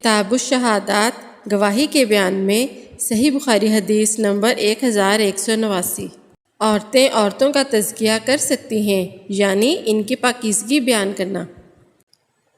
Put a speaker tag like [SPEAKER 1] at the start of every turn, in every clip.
[SPEAKER 1] کتاب الشہادات گواہی کے بیان میں صحیح بخاری حدیث نمبر 1189۔ عورتیں عورتوں کا تزکیہ کر سکتی ہیں، یعنی ان کی پاکیزگی بیان کرنا۔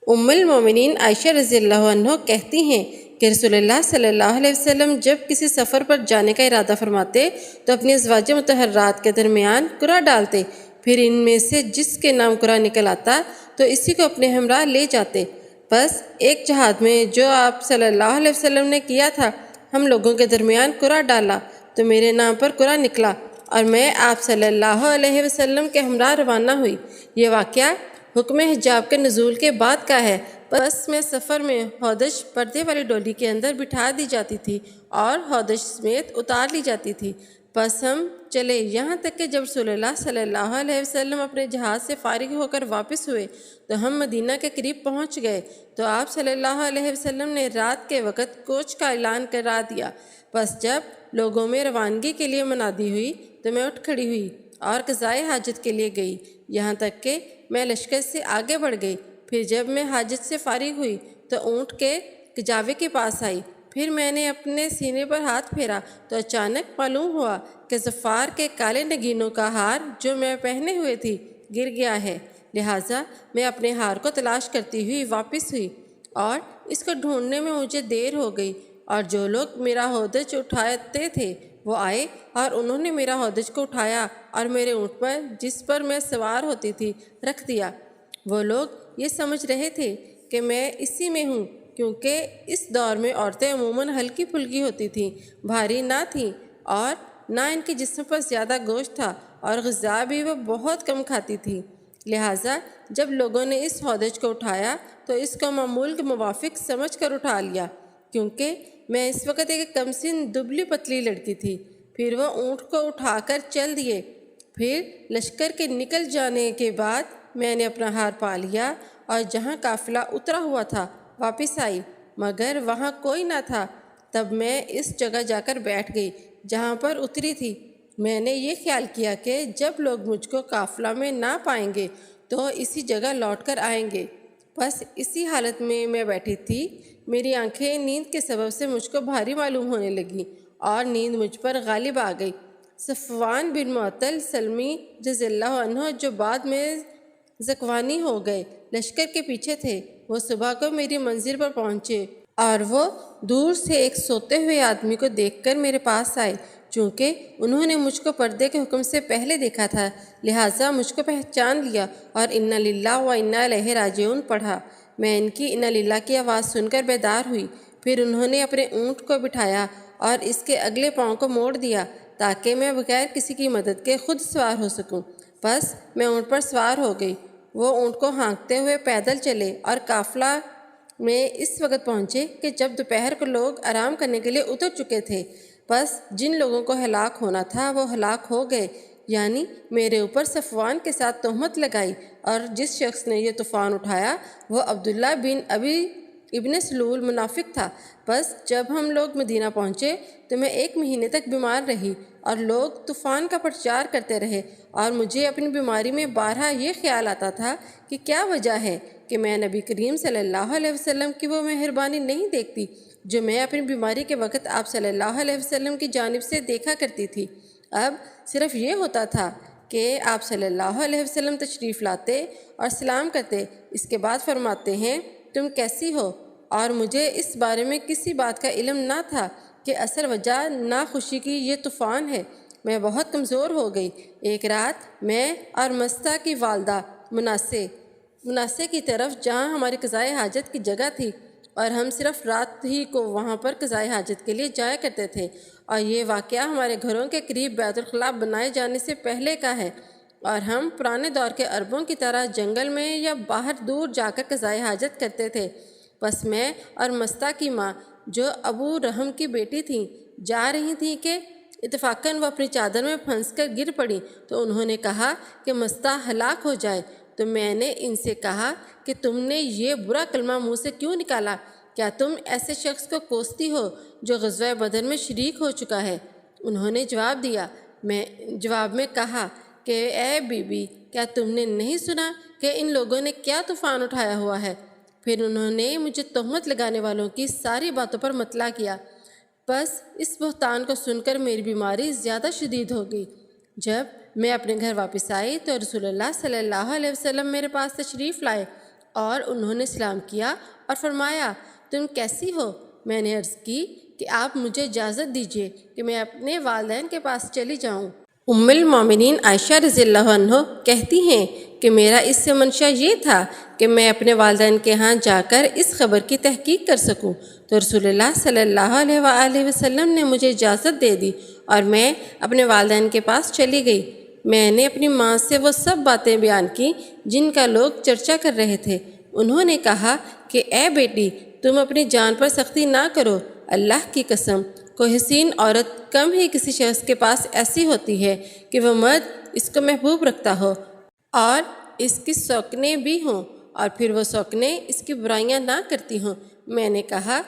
[SPEAKER 1] ام المومنین عائشہ رضی اللہ عنہ کہتی ہیں کہ رسول اللہ صلی اللہ علیہ وسلم جب کسی سفر پر جانے کا ارادہ فرماتے تو اپنی ازواج مطہرات کے درمیان قرعہ ڈالتے، پھر ان میں سے جس کے نام قرعہ نکل آتا تو اسی کو اپنے ہمراہ لے جاتے۔ بس ایک جہاد میں جو آپ صلی اللہ علیہ وسلم نے کیا تھا، ہم لوگوں کے درمیان قرعہ ڈالا تو میرے نام پر قرعہ نکلا اور میں آپ صلی اللہ علیہ وسلم کے ہمراہ روانہ ہوئی۔ یہ واقعہ حکم حجاب کے نزول کے بعد کا ہے۔ بس میں سفر میں ہودج پردے والی ڈولی کے اندر بٹھا دی جاتی تھی اور ہودج سمیت اتار لی جاتی تھی۔ بس ہم چلے یہاں تک کہ جب رسول اللہ صلی اللہ علیہ وسلم اپنے جہاز سے فارغ ہو کر واپس ہوئے تو ہم مدینہ کے قریب پہنچ گئے تو آپ صلی اللہ علیہ وسلم نے رات کے وقت کوچ کا اعلان کرا دیا۔ بس جب لوگوں میں روانگی کے لیے منادی ہوئی تو میں اٹھ کھڑی ہوئی اور قضائے حاجت کے لیے گئی، یہاں تک کہ میں لشکر سے آگے بڑھ گئی۔ پھر جب میں حاجت سے فارغ ہوئی تو اونٹ کے کجاوے کے پاس آئی، پھر میں نے اپنے سینے پر ہاتھ پھیرا تو اچانک معلوم ہوا کہ ظفار کے کالے نگینوں کا ہار جو میں پہنے ہوئے تھی گر گیا ہے، لہٰذا میں اپنے ہار کو تلاش کرتی ہوئی واپس ہوئی اور اس کو ڈھونڈنے میں مجھے دیر ہو گئی، اور جو لوگ میرا ہودج اٹھاتے تھے وہ آئے اور انہوں نے میرا ہودج کو اٹھایا اور میرے اونٹ پر جس پر میں سوار ہوتی تھی رکھ دیا۔ وہ لوگ یہ سمجھ رہے تھے کہ میں اسی میں ہوں، کیونکہ اس دور میں عورتیں عموماً ہلکی پھلکی ہوتی تھیں، بھاری نہ تھیں اور نہ ان کے جسم پر زیادہ گوشت تھا، اور غذا بھی وہ بہت کم کھاتی تھیں۔ لہٰذا جب لوگوں نے اس ہودج کو اٹھایا تو اس کو معمول کے موافق سمجھ کر اٹھا لیا، کیونکہ میں اس وقت ایک کم سن دبلی پتلی لڑکی تھی۔ پھر وہ اونٹ کو اٹھا کر چل دیے۔ پھر لشکر کے نکل جانے کے بعد میں نے اپنا ہار پا لیا اور جہاں قافلہ اترا ہوا تھا واپس آئی، مگر وہاں کوئی نہ تھا۔ تب میں اس جگہ جا کر بیٹھ گئی جہاں پر اتری تھی۔ میں نے یہ خیال کیا کہ جب لوگ مجھ کو قافلہ میں نہ پائیں گے تو اسی جگہ لوٹ کر آئیں گے۔ بس اسی حالت میں بیٹھی تھی، میری آنکھیں نیند کے سبب سے مجھ کو بھاری معلوم ہونے لگیں اور نیند مجھ پر غالب آ گئی۔ صفوان بن معطل سلمی رضی اللہ عنہ جو بعد میں زکوانی ہو گئے، لشکر کے پیچھے تھے۔ وہ صبح کو میری منزل پر پہنچے اور وہ دور سے ایک سوتے ہوئے آدمی کو دیکھ کر میرے پاس آئے۔ چونکہ انہوں نے مجھ کو پردے کے حکم سے پہلے دیکھا تھا، لہٰذا مجھ کو پہچان لیا اور انا للہ و انا الیہ راجعون پڑھا۔ میں ان کی انا للہ کی آواز سن کر بیدار ہوئی۔ پھر انہوں نے اپنے اونٹ کو بٹھایا اور اس کے اگلے پاؤں کو موڑ دیا تاکہ میں بغیر کسی کی مدد کے خود سوار ہو سکوں۔ بس میں اونٹ پر سوار ہو گئی۔ وہ اونٹ کو ہانکتے ہوئے پیدل چلے اور قافلہ میں اس وقت پہنچے کہ جب دوپہر کو لوگ آرام کرنے کے لیے اتر چکے تھے۔ بس جن لوگوں کو ہلاک ہونا تھا وہ ہلاک ہو گئے، یعنی میرے اوپر صفوان کے ساتھ تہمت لگائی، اور جس شخص نے یہ طوفان اٹھایا وہ عبداللہ بن ابی ابن سلول منافق تھا۔ بس جب ہم لوگ مدینہ پہنچے تو میں 1 مہینے تک بیمار رہی اور لوگ طوفان کا پرچار کرتے رہے، اور مجھے اپنی بیماری میں بارہا یہ خیال آتا تھا کہ کیا وجہ ہے کہ میں نبی کریم صلی اللہ علیہ وسلم کی وہ مہربانی نہیں دیکھتی جو میں اپنی بیماری کے وقت آپ صلی اللہ علیہ وسلم کی جانب سے دیکھا کرتی تھی۔ اب صرف یہ ہوتا تھا کہ آپ صلی اللہ علیہ وسلم تشریف لاتے اور سلام کرتے، اس کے بعد فرماتے ہیں تم کیسی ہو، اور مجھے اس بارے میں کسی بات کا علم نہ تھا کہ اصل وجہ ناخوشی کی یہ طوفان ہے۔ میں بہت کمزور ہو گئی۔ ایک رات میں اور مستہ کی والدہ مناسے کی طرف، جہاں ہماری قضائے حاجت کی جگہ تھی، اور ہم صرف رات ہی کو وہاں پر قضائے حاجت کے لیے جایا کرتے تھے، اور یہ واقعہ ہمارے گھروں کے قریب بیت الخلاء بنائے جانے سے پہلے کا ہے، اور ہم پرانے دور کے عربوں کی طرح جنگل میں یا باہر دور جا کر قضائے حاجت کرتے تھے۔ بس میں اور مستہ کی ماں جو ابو رحم کی بیٹی تھیں جا رہی تھیں کہ اتفاقاً وہ اپنی چادر میں پھنس کر گر پڑی تو انہوں نے کہا کہ مستہ ہلاک ہو جائے، تو میں نے ان سے کہا کہ تم نے یہ برا کلمہ منہ سے کیوں نکالا؟ کیا تم ایسے شخص کو کوستی ہو جو غزوہ بدر میں شریک ہو چکا ہے؟ انہوں نے جواب میں کہا کہ اے بی بی، کیا تم نے نہیں سنا کہ ان لوگوں نے کیا طوفان اٹھایا ہوا ہے؟ پھر انہوں نے مجھے تہمت لگانے والوں کی ساری باتوں پر مطلع کیا۔ بس اس بہتان کو سن کر میری بیماری زیادہ شدید ہو گئی۔ جب میں اپنے گھر واپس آئی تو رسول اللہ صلی اللہ علیہ وسلم میرے پاس تشریف لائے اور انہوں نے سلام کیا اور فرمایا، تم کیسی ہو؟ میں نے عرض کی کہ آپ مجھے اجازت دیجیے کہ میں اپنے والدین کے پاس چلی جاؤں۔ ام المومنین عائشہ رضی اللہ عنہ کہتی ہیں کہ میرا اس سے منشا یہ تھا کہ میں اپنے والدین کے ہاں جا کر اس خبر کی تحقیق کر سکوں، تو رسول اللہ صلی اللہ علیہ وآلہ وسلم نے مجھے اجازت دے دی اور میں اپنے والدین کے پاس چلی گئی۔ میں نے اپنی ماں سے وہ سب باتیں بیان کی جن کا لوگ چرچا کر رہے تھے۔ انہوں نے کہا کہ اے بیٹی، تم اپنی جان پر سختی نہ کرو، اللہ کی قسم کوئی حسین عورت کم ہی کسی شخص کے پاس ایسی ہوتی ہے کہ وہ مرد اس کو محبوب رکھتا ہو اور اس کی سوکنیں بھی ہوں، اور پھر وہ سوکنیں اس کی برائیاں نہ کرتی ہوں۔ میں نے کہا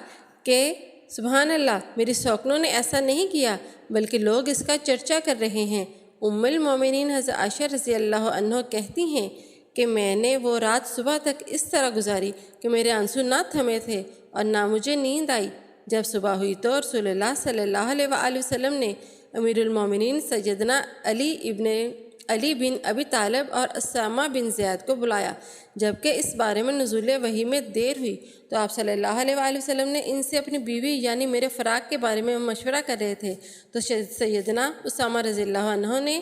[SPEAKER 1] کہ سبحان اللہ، میری سوکنوں نے ایسا نہیں کیا بلکہ لوگ اس کا چرچا کر رہے ہیں۔ ام المومنین حضرت عائشہ رضی اللہ عنہ کہتی ہیں کہ میں نے وہ رات صبح تک اس طرح گزاری کہ میرے آنسو نہ تھمے تھے اور نہ مجھے نیند آئی۔ جب صبح ہوئی تو رسول اللہ صلی اللہ علیہ وآلہ وسلم نے امیر المومنین سیدنا علی بن ابی طالب اور اسامہ بن زید کو بلایا۔ جبکہ اس بارے میں نزول وحی میں دیر ہوئی تو آپ صلی اللہ علیہ وآلہ وسلم نے ان سے اپنی بیوی یعنی میرے فراق کے بارے میں مشورہ کر رہے تھے، تو سیدنا اسامہ رضی اللہ عنہ نے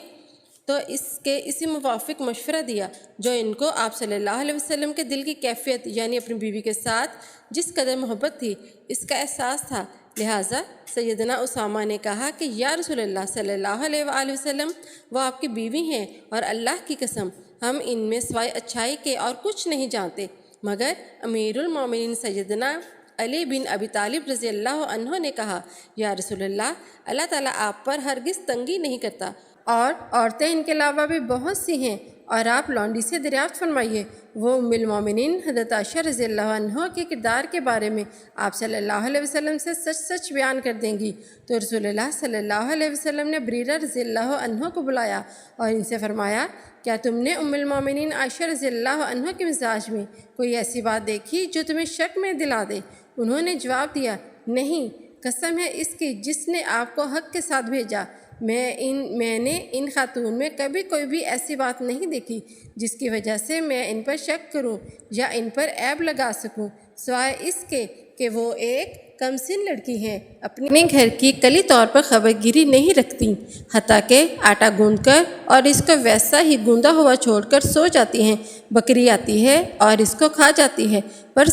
[SPEAKER 1] تو اسی موافق مشورہ دیا جو ان کو آپ صلی اللہ علیہ وسلم کے دل کی کیفیت یعنی اپنی بیوی کے ساتھ جس قدر محبت تھی اس کا احساس تھا۔ لہٰذا سیدنا اسامہ نے کہا کہ یا رسول اللہ صلی اللہ علیہ وآلہ وسلم، وہ آپ کی بیوی ہیں اور اللہ کی قسم ہم ان میں سوائے اچھائی کے اور کچھ نہیں جانتے۔ مگر امیر المومنین سیدنا علی بن ابی طالب رضی اللہ عنہ نے کہا، یا رسول اللہ، اللہ تعالیٰ آپ پر ہرگز تنگی نہیں کرتا اور عورتیں ان کے علاوہ بھی بہت سی ہیں، اور آپ لونڈی سے دریافت فرمائیے۔ وہ ام المومنین حضرت عائشہ رضی اللہ عنہ کے کردار کے بارے میں آپ صلی اللہ علیہ وسلم سے سچ سچ بیان کر دیں گی۔ تو رسول اللہ صلی اللہ علیہ وسلم نے بریرہ رضی اللہ عنہ کو بلایا اور ان سے فرمایا، کیا تم نے ام المومنین عائشہ رضی اللہ عنہ کے مزاج میں کوئی ایسی بات دیکھی جو تمہیں شک میں دلا دے؟ انہوں نے جواب دیا، نہیں، قسم ہے اس کی جس نے آپ کو حق کے ساتھ بھیجا، میں نے ان خاتون میں کبھی کوئی بھی ایسی بات نہیں دیکھی جس کی وجہ سے میں ان پر شک کروں یا ان پر عیب لگا سکوں، سوائے اس کے کہ وہ ایک کم سن لڑکی ہیں، اپنے گھر کی کلی طور پر خبر گیری نہیں رکھتی، حتیٰ کہ آٹا گوندھ کر اور اس کو ویسا ہی گوندا ہوا چھوڑ کر سو جاتی ہیں، بکری آتی ہے اور اس کو کھا جاتی ہے۔ پر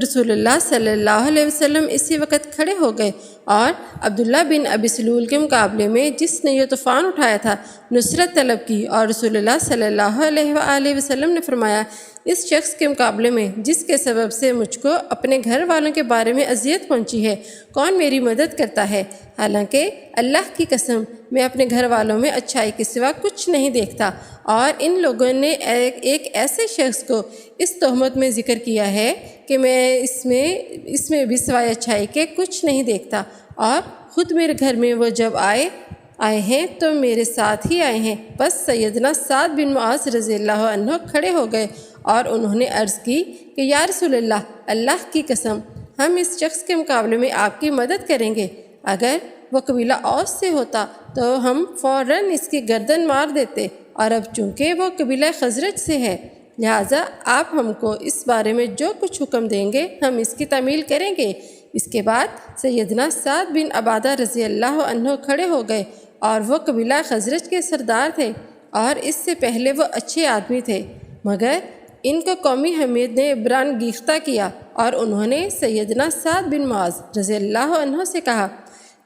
[SPEAKER 1] رسول اللہ صلی اللہ علیہ وسلم اسی وقت کھڑے ہو گئے اور عبداللہ بن ابی سلول کے مقابلے میں جس نے یہ طوفان اٹھایا تھا نصرت طلب کی، اور رسول اللہ صلی اللہ علیہ وآلہ وسلم نے فرمایا، اس شخص کے مقابلے میں جس کے سبب سے مجھ کو اپنے گھر والوں کے بارے میں اذیت پہنچی ہے، کون میری مدد کرتا ہے؟ حالانکہ اللہ کی قسم میں اپنے گھر والوں میں اچھائی کے سوا کچھ نہیں دیکھتا، اور ان لوگوں نے ایک ایسے شخص کو اس تہمت میں ذکر کیا ہے کہ میں اس میں بھی سوائے اچھائی کے کچھ نہیں دیکھتا، اور خود میرے گھر میں وہ جب آئے ہیں تو میرے ساتھ ہی آئے ہیں۔ بس سیدنا سعد بن معاذ رضی اللہ عنہ کھڑے ہو گئے اور انہوں نے عرض کی کہ یا رسول اللہ، اللہ کی قسم ہم اس شخص کے مقابلے میں آپ کی مدد کریں گے، اگر وہ قبیلہ اوس سے ہوتا تو ہم فوراً اس کی گردن مار دیتے، اور اب چونکہ وہ قبیلہ خزرج سے ہے لہٰذا آپ ہم کو اس بارے میں جو کچھ حکم دیں گے ہم اس کی تعمیل کریں گے۔ اس کے بعد سیدنا سعد بن عبادہ رضی اللہ عنہ کھڑے ہو گئے، اور وہ قبیلہ خزرج کے سردار تھے اور اس سے پہلے وہ اچھے آدمی تھے، مگر ان کو قومی حمید نے برانگیختہ کیا، اور انہوں نے سیدنا سعد بن معاذ رضی اللہ عنہ سے کہا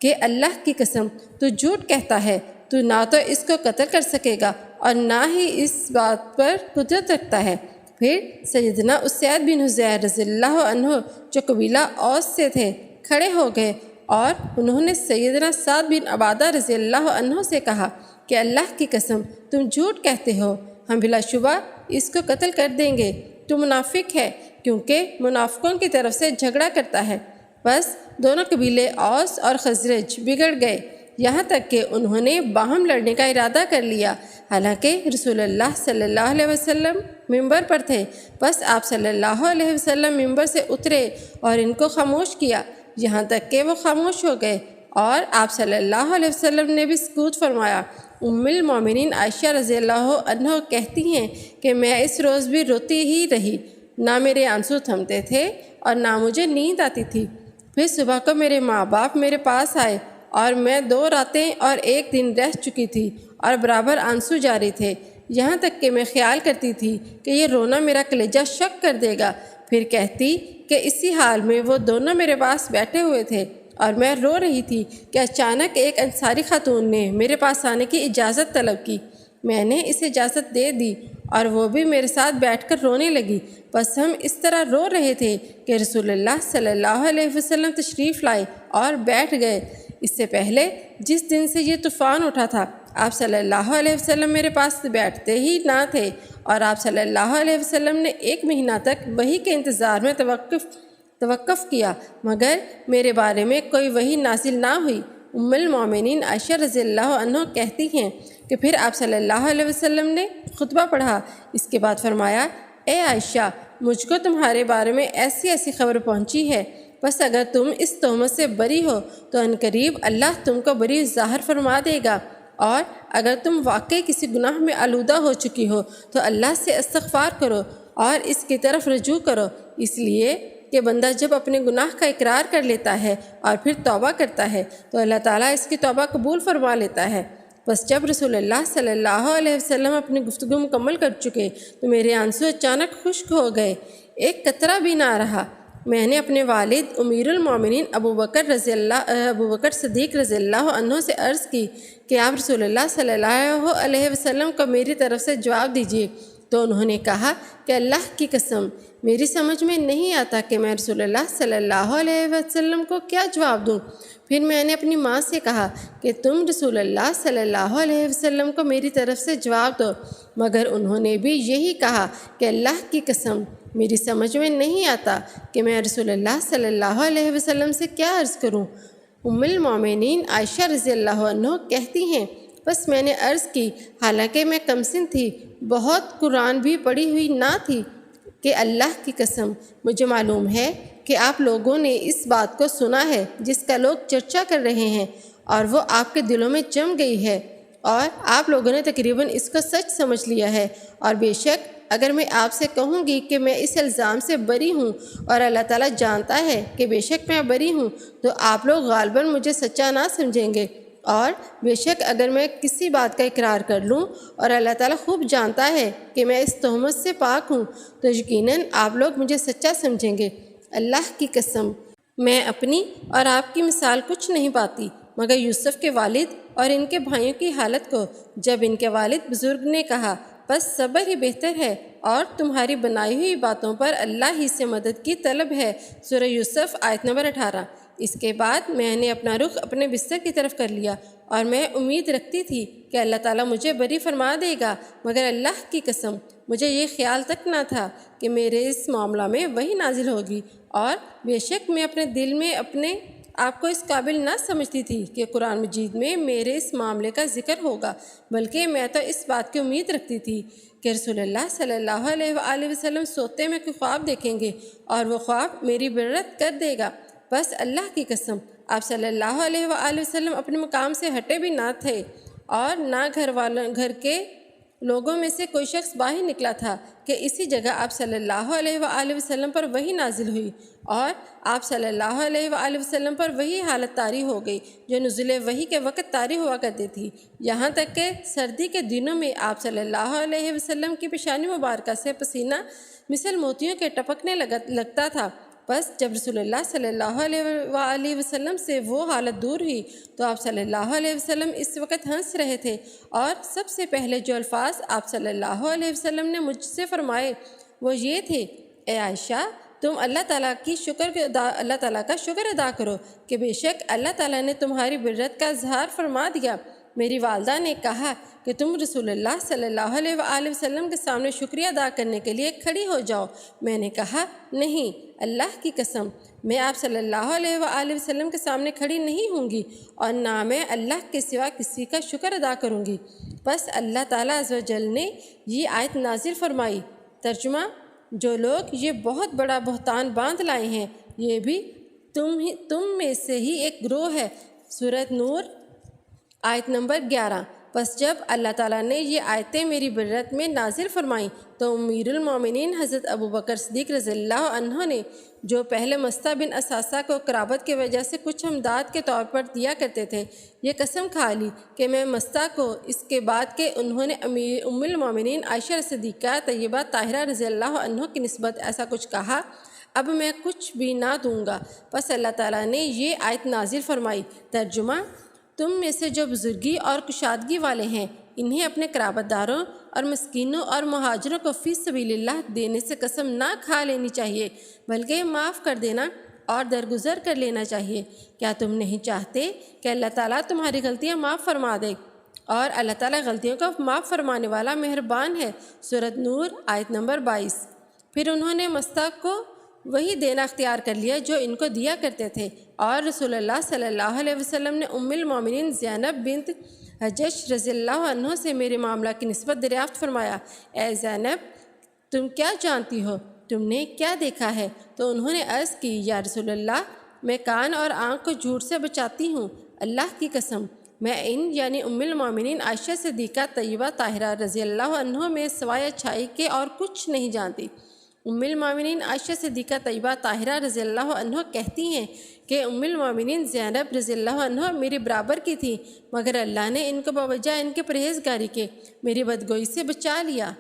[SPEAKER 1] کہ اللہ کی قسم تو جھوٹ کہتا ہے، تو نہ تو اس کو قتل کر سکے گا اور نہ ہی اس بات پر قدرت رکھتا ہے۔ پھر سیدنا اسید بن حضیر رضی اللہ عنہ جو قبیلہ اوس سے تھے کھڑے ہو گئے، اور انہوں نے سیدنا سعد بن عبادہ رضی اللہ عنہ سے کہا کہ اللہ کی قسم تم جھوٹ کہتے ہو، ہم بلا شبہ اس کو قتل کر دیں گے، تو منافق ہے، کیونکہ منافقوں کی طرف سے جھگڑا کرتا ہے۔ بس دونوں قبیلے اوس اور خزرج بگڑ گئے، یہاں تک کہ انہوں نے باہم لڑنے کا ارادہ کر لیا، حالانکہ رسول اللہ صلی اللہ علیہ وسلم ممبر پر تھے۔ بس آپ صلی اللہ علیہ وسلم ممبر سے اترے اور ان کو خاموش کیا، یہاں تک کہ وہ خاموش ہو گئے، اور آپ صلی اللہ علیہ وسلم نے بھی سکوت فرمایا۔ ام المومنین عائشہ رضی اللہ عنہ کہتی ہیں کہ میں اس روز بھی روتی ہی رہی، نہ میرے آنسو تھمتے تھے اور نہ مجھے نیند آتی تھی۔ پھر صبح کو میرے ماں باپ میرے پاس آئے اور میں 2 راتیں اور 1 دن رہ چکی تھی اور برابر آنسو جاری تھے، یہاں تک کہ میں خیال کرتی تھی کہ یہ رونا میرا کلیجہ شک کر دے گا۔ پھر کہتی کہ اسی حال میں وہ دونوں میرے پاس بیٹھے ہوئے تھے اور میں رو رہی تھی کہ اچانک ایک انصاری خاتون نے میرے پاس آنے کی اجازت طلب کی۔ میں نے اسے اجازت دے دی اور وہ بھی میرے ساتھ بیٹھ کر رونے لگی۔ بس ہم اس طرح رو رہے تھے کہ رسول اللہ صلی اللہ علیہ وسلم تشریف لائے اور بیٹھ گئے۔ اس سے پہلے جس دن سے یہ طوفان اٹھا تھا، آپ صلی اللہ علیہ وسلم میرے پاس بیٹھتے ہی نہ تھے، اور آپ صلی اللہ علیہ وسلم نے 1 مہینہ تک وحی کے انتظار میں توقف کیا، مگر میرے بارے میں کوئی وحی نازل نہ ہوئی۔ ام المومنین عائشہ رضی اللہ عنہ کہتی ہیں کہ پھر آپ صلی اللہ علیہ وسلم نے خطبہ پڑھا، اس کے بعد فرمایا، اے عائشہ، مجھ کو تمہارے بارے میں ایسی ایسی خبر پہنچی ہے، بس اگر تم اس تہمت سے بری ہو تو عنقریب اللہ تم کو بری ظاہر فرما دے گا، اور اگر تم واقعی کسی گناہ میں آلودہ ہو چکی ہو تو اللہ سے استغفار کرو اور اس کی طرف رجوع کرو، اس لیے کہ بندہ جب اپنے گناہ کا اقرار کر لیتا ہے اور پھر توبہ کرتا ہے تو اللہ تعالیٰ اس کی توبہ قبول فرما لیتا ہے۔ بس جب رسول اللہ صلی اللہ علیہ وسلم اپنی گفتگو مکمل کر چکے تو میرے آنسو اچانک خشک ہو گئے، ایک قطرہ بھی نہ رہا۔ میں نے اپنے والد امیر المومنین ابو بکر صدیق رضی اللہ عنہ سے عرض کی کہ آپ رسول اللہ صلی اللہ علیہ وسلم کو میری طرف سے جواب دیجیے، تو انہوں نے کہا کہ اللہ کی قسم میری سمجھ میں نہیں آتا کہ میں رسول اللہ صلی اللہ علیہ وسلم کو کیا جواب دوں۔ پھر میں نے اپنی ماں سے کہا کہ تم رسول اللہ صلی اللہ علیہ وسلم کو میری طرف سے جواب دو، مگر انہوں نے بھی یہی کہا کہ اللہ کی قسم میری سمجھ میں نہیں آتا کہ میں رسول اللہ صلی اللہ علیہ وسلم سے کیا عرض کروں۔ ام المومنین عائشہ رضی اللہ عنہ کہتی ہیں بس میں نے عرض کی، حالانکہ میں کمسن تھی، بہت قرآن بھی پڑھی ہوئی نہ تھی، کہ اللہ کی قسم مجھے معلوم ہے کہ آپ لوگوں نے اس بات کو سنا ہے جس کا لوگ چرچا کر رہے ہیں، اور وہ آپ کے دلوں میں جم گئی ہے، اور آپ لوگوں نے تقریباً اس کو سچ سمجھ لیا ہے، اور بے شک اگر میں آپ سے کہوں گی کہ میں اس الزام سے بری ہوں اور اللہ تعالیٰ جانتا ہے کہ بے شک میں بری ہوں، تو آپ لوگ غالباً مجھے سچا نہ سمجھیں گے، اور بے شک اگر میں کسی بات کا اقرار کر لوں اور اللہ تعالیٰ خوب جانتا ہے کہ میں اس تہمت سے پاک ہوں تو یقیناً آپ لوگ مجھے سچا سمجھیں گے۔ اللہ کی قسم میں اپنی اور آپ کی مثال کچھ نہیں پاتی مگر یوسف کے والد اور ان کے بھائیوں کی حالت کو، جب ان کے والد بزرگ نے کہا بس صبر ہی بہتر ہے اور تمہاری بنائی ہوئی باتوں پر اللہ ہی سے مدد کی طلب ہے۔ سورہ یوسف آیت نمبر 18۔ اس کے بعد میں نے اپنا رخ اپنے بستر کی طرف کر لیا اور میں امید رکھتی تھی کہ اللہ تعالیٰ مجھے بری فرما دے گا، مگر اللہ کی قسم مجھے یہ خیال تک نہ تھا کہ میرے اس معاملہ میں وحی نازل ہوگی، اور بے شک میں اپنے دل میں اپنے آپ کو اس قابل نہ سمجھتی تھی کہ قرآن مجید میں میرے اس معاملے کا ذکر ہوگا، بلکہ میں تو اس بات کی امید رکھتی تھی کہ رسول اللہ صلی اللہ علیہ وآلہ وسلم سوتے میں کوئی خواب دیکھیں گے اور وہ خواب میری برت کر دے گا۔ بس اللہ کی قسم آپ صلی اللہ علیہ وآلہ وسلم اپنے مقام سے ہٹے بھی نہ تھے، اور نہ گھر کے لوگوں میں سے کوئی شخص باہر نکلا تھا کہ اسی جگہ آپ صلی اللہ علیہ وآلہ وسلم پر وحی نازل ہوئی، اور آپ صلی اللہ علیہ وآلہ وسلم پر وہی حالت طاری ہو گئی جو نزول وحی کے وقت طاری ہوا کرتی تھی، یہاں تک کہ سردی کے دنوں میں آپ صلی اللہ علیہ وسلم کی پیشانی مبارکہ سے پسینہ مثل موتیوں کے ٹپکنے لگتا تھا۔ بس جب رسول اللہ صلی اللہ علیہ وآلہ وسلم سے وہ حالت دور ہوئی تو آپ صلی اللہ علیہ وسلم اس وقت ہنس رہے تھے، اور سب سے پہلے جو الفاظ آپ صلی اللہ علیہ وسلم نے مجھ سے فرمائے وہ یہ تھے، اے عائشہ تم اللہ تعالیٰ کا شکر ادا کرو کہ بے شک اللہ تعالیٰ نے تمہاری برت کا اظہار فرما دیا، میری والدہ نے کہا کہ تم رسول اللہ صلی اللہ علیہ وآلہ وسلم کے سامنے شکریہ ادا کرنے کے لیے کھڑی ہو جاؤ۔ میں نے کہا نہیں، اللہ کی قسم میں آپ صلی اللہ علیہ وآلہ وسلم کے سامنے کھڑی نہیں ہوں گی اور نہ میں اللہ کے سوا کسی کا شکر ادا کروں گی۔ بس اللہ تعالیٰ عز و جل نے یہ آیت نازل فرمائی۔ ترجمہ: جو لوگ یہ بہت بڑا بہتان باندھ لائے ہیں یہ بھی تم میں سے ہی ایک گروہ ہے۔ سورۃ نور آیت نمبر 11۔ پس جب اللہ تعالیٰ نے یہ آیتیں میری برت میں نازل فرمائیں تو امیر المومنین حضرت ابو بکر صدیق رضی اللہ عنہ نے، جو پہلے مستہ بن اثاثہ کو قرابت کی وجہ سے کچھ امداد کے طور پر دیا کرتے تھے، یہ قسم کھا لی کہ میں مستہ کو اس کے بعد کہ انہوں نے ام المومنین عائشہ صدیقہ طیبہ طاہرہ رضی اللہ عنہ کی نسبت ایسا کچھ کہا، اب میں کچھ بھی نہ دوں گا۔ پس اللہ تعالیٰ نے یہ آیت نازل فرمائی۔ ترجمہ: تم میں سے جو بزرگی اور کشادگی والے ہیں انہیں اپنے قرابت داروں اور مسکینوں اور مہاجروں کو فی سبیل اللہ دینے سے قسم نہ کھا لینی چاہیے بلکہ معاف کر دینا اور درگزر کر لینا چاہیے۔ کیا تم نہیں چاہتے کہ اللہ تعالیٰ تمہاری غلطیاں معاف فرما دے؟ اور اللہ تعالیٰ غلطیوں کو معاف فرمانے والا مہربان ہے۔ سورۃ نور آیت نمبر 22۔ پھر انہوں نے مستہ کو وہی دینا اختیار کر لیا جو ان کو دیا کرتے تھے، اور رسول اللہ صلی اللہ علیہ وسلم نے ام المومنین زینب بنت حجش رضی اللہ عنہ سے میرے معاملہ کی نسبت دریافت فرمایا، اے زینب، تم کیا جانتی ہو؟ تم نے کیا دیکھا ہے؟ تو انہوں نے عرض کی، یا رسول اللہ، میں کان اور آنکھ کو جھوٹ سے بچاتی ہوں، اللہ کی قسم میں ان یعنی ام المومنین عائشہ صدیقہ طیبہ طاہرہ رضی اللہ عنہ میں سوائے اچھائی کے اور کچھ نہیں جانتی۔ ام المومنین عائشہ صدیقہ طیبہ طاہرہ رضی اللہ عنہ کہتی ہیں کہ ام المومنین زینب رضی اللہ عنہ میری برابر کی تھی، مگر اللہ نے ان کو بوجہ ان کے پرہیزگاری کے میری بدگوئی سے بچا لیا۔